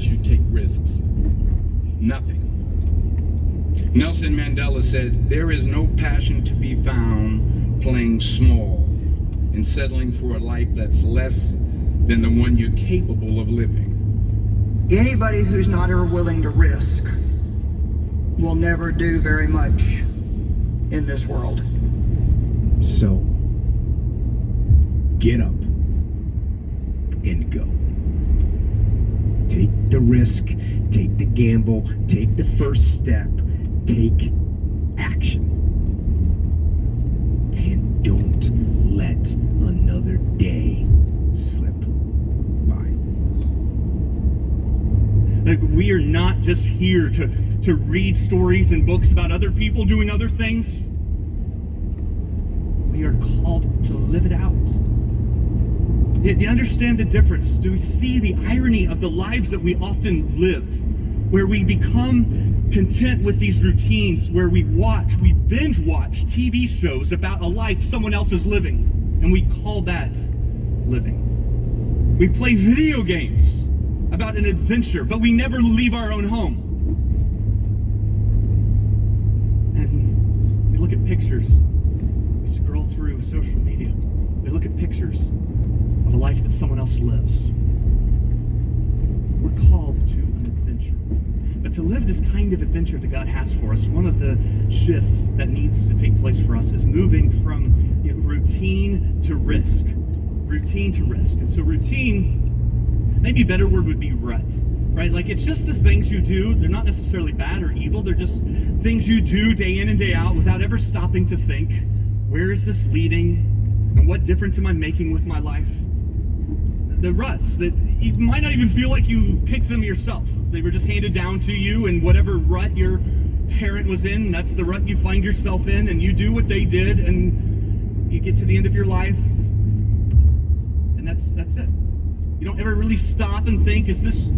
unless you take risks. Nothing. Nelson Mandela said, "There is no passion to be found playing small and settling for a life that's less than the one you're capable of living." Anybody who's not ever willing to risk will never do very much in this world. So, get up and go. Take the risk, take the gamble, take the first step, take action. And don't let another day slip by. Like, we are not just here to read stories and books about other people doing other things. We are called to live it out. Do you understand the difference? Do we see the irony of the lives that we often live, where we become content with these routines, where we binge watch TV shows about a life someone else is living, and we call that living. We play video games about an adventure, but we never leave our own home. And we look at pictures, we scroll through social media, we look at pictures of a life that someone else lives. We're called to an adventure. But to live this kind of adventure that God has for us, one of the shifts that needs to take place for us is moving from routine to risk. Routine to risk. And so routine, maybe a better word would be rut, right? Like, it's just the things you do. They're not necessarily bad or evil. They're just things you do day in and day out without ever stopping to think, where is this leading? And what difference am I making with my life? The ruts that you might not even feel like you picked them yourself. They were just handed down to you, and whatever rut your parent was in, that's the rut you find yourself in, and you do what they did, and you get to the end of your life, and that's it. You don't ever really stop and think, is this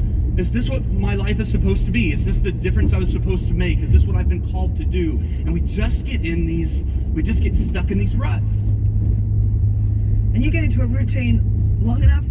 what my life is supposed to be? Is this the difference I was supposed to make? Is this what I've been called to do? And we just get stuck in these ruts. And you get into a routine long enough,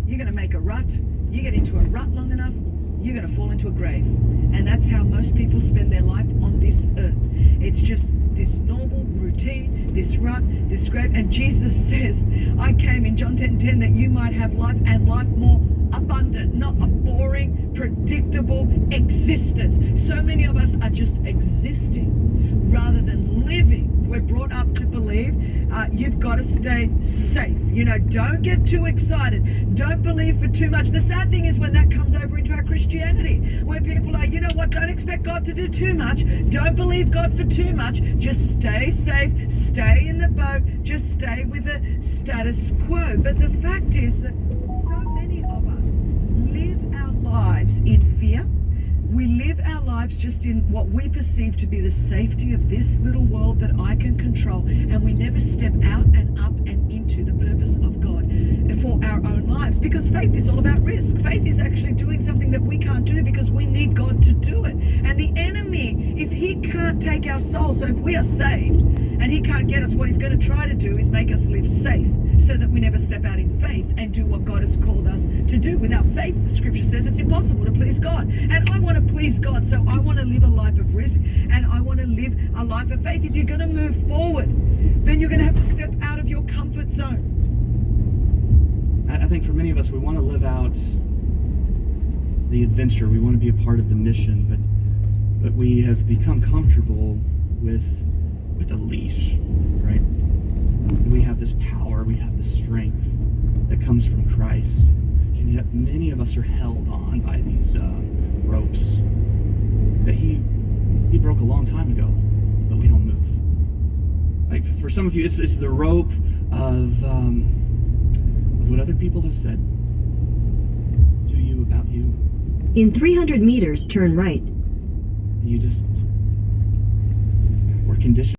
you're going to make a rut. You get into a rut long enough, you're going to fall into a grave. And that's how most people spend their life on this earth. It's just this normal routine, this rut, this grave. And Jesus says, I came in John 10:10 that you might have life and life more abundant, not a boring, predictable existence. So many of us are just existing rather than living. We're brought up to believe you've got to stay safe. Don't get too excited. Don't believe for too much. The sad thing is when that comes over into our Christianity, where people are, don't expect God to do too much. Don't believe God for too much. Just stay safe. Stay in the boat. Just stay with the status quo. But the fact is that so many of us live our lives in fear. We live our lives just in what we perceive to be the safety of this little world that I can control, and we never step out and up and into the purpose of God and for our own lives, because faith is all about risk. Faith is actually doing something that we can't do because we need God to do it. And the enemy, if he can't take our soul, so if we are saved and he can't get us, what he's going to try to do is make us live safe so that we never step out in faith and do what God has called us to do. Without faith, the scripture says it's impossible to please God. And I want to please God, so I want to live a life of risk and I want to live a life of faith. If you're going to move forward, then you're going to have to step out of your comfort zone. I think for many of us, we want to live out the adventure. We want to be a part of the mission, but we have become comfortable with a leash, right? We have this power, we have this strength that comes from Christ, and yet many of us are held on by these ropes that he broke a long time ago, but we don't move. Like, for some of you, it's the rope of what other people have said to you about you. In 300 meters, turn right. And you just were conditioned